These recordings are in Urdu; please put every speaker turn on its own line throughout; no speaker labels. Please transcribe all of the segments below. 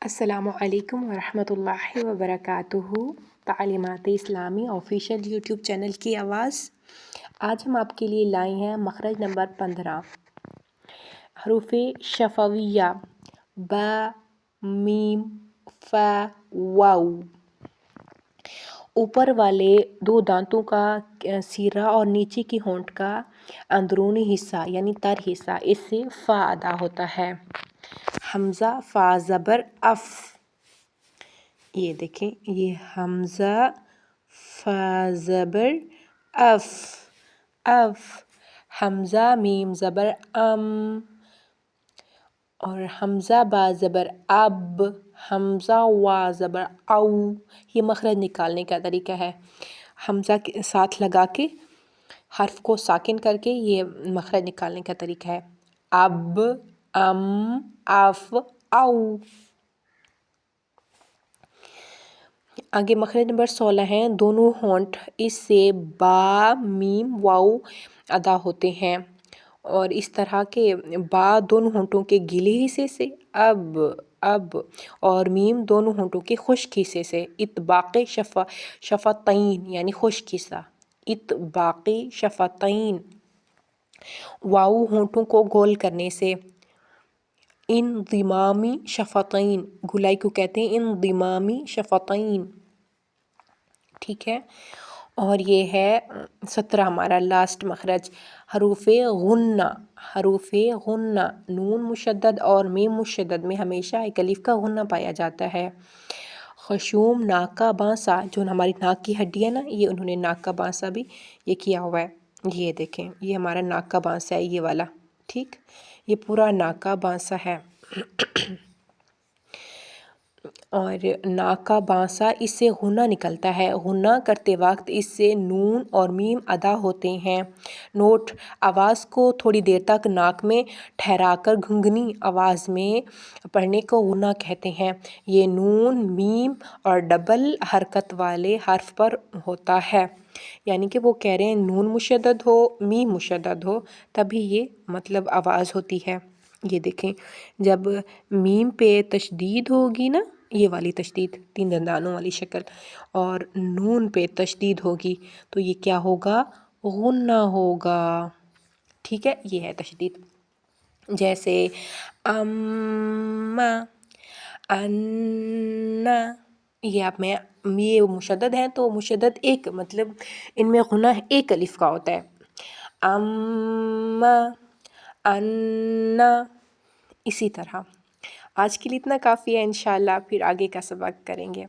السلام علیکم ورحمۃ اللہ وبرکاتہ۔ تعلیمات اسلامی آفیشیل یوٹیوب چینل کی آواز۔ آج ہم آپ کے لیے لائے ہیں مخرج نمبر 15، حروف شفویہ با، میم، فا، واو۔ اوپر والے دو دانتوں کا سیرہ اور نیچے کی ہونٹ کا اندرونی حصہ یعنی تر حصہ، اس سے فا ادا ہوتا ہے۔ حمزہ فا زبر اف، یہ دیکھیں، یہ حمزہ فا زبر اف اف۔ حمزہ میم زبر ام اور حمزہ با زبر اب، حمزہ وا زبر او۔ یہ مخرج نکالنے کا طریقہ ہے، حمزہ کے ساتھ لگا کے حرف کو ساکن کر کے یہ مخرج نکالنے کا طریقہ ہے۔ اب، ام، اف، او۔ آگے مخرج نمبر 16 ہے، دونوں ہونٹ اس سے با، میم، واو ادا ہوتے ہیں، اور اس طرح کے با دونوں ہونٹوں کے گیلے حصے سے اب اب، اور میم دونوں ہونٹوں کے خشک حصے سے اطباق شفتین یعنی خشک حصہ، اطباق شفتین۔ واو ہونٹوں کو گول کرنے سے انضمامی شفتین، گولائی کو کہتے ہیں انضمامی شفتین، ٹھیک ہے۔ اور یہ ہے 17 ہمارا لاسٹ مخرج، حروف غنہ۔ حروف غنہ، نون مشدد اور میم مشدد میں ہمیشہ ایک الف کا غنہ پایا جاتا ہے۔ خشوم، ناک کا بانسا، جو ہماری ناک کی ہڈی ہے نا، یہ انہوں نے ناک کا بانسا بھی یہ کیا ہوا ہے، یہ دیکھیں، یہ ہمارا ناک کا بانسا ہے، یہ والا، ٹھیک، یہ پورا ناک کا بانسا ہے۔ اور ناک کا بانسا، اس سے غنہ نکلتا ہے، غنہ کرتے وقت اس سے نون اور میم ادا ہوتے ہیں۔ نوٹ: آواز کو تھوڑی دیر تک ناک میں ٹھہرا کر گھنگھنی آواز میں پڑھنے کو غنہ کہتے ہیں۔ یہ نون، میم اور ڈبل حرکت والے حرف پر ہوتا ہے، یعنی کہ وہ کہہ رہے ہیں نون مشدد ہو، میم مشدد ہو، تبھی یہ مطلب آواز ہوتی ہے۔ یہ دیکھیں، جب میم پہ تشدید ہوگی نا، یہ والی تشدید، تین دندانوں والی شکل، اور نون پہ تشدید ہوگی تو یہ کیا ہوگا؟ غنہ ہوگا، ٹھیک ہے، یہ ہے تشدید۔ جیسے اما، انا، یہ آپ میں یہ مشدد ہیں تو مشدد ایک مطلب ان میں غنہ ایک الف کا ہوتا ہے، اما، انا، اسی طرح۔ آج کے لیے اتنا کافی ہے، انشاءاللہ پھر آگے کا سبق کریں گے۔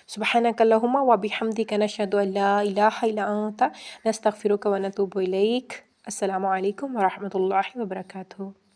سبحانک اللہم و بحمدک، نشہد ان لا الہ الا انت، نستغفرک و نتوب الیک۔ السلام علیکم ورحمۃ اللہ وبرکاتہ۔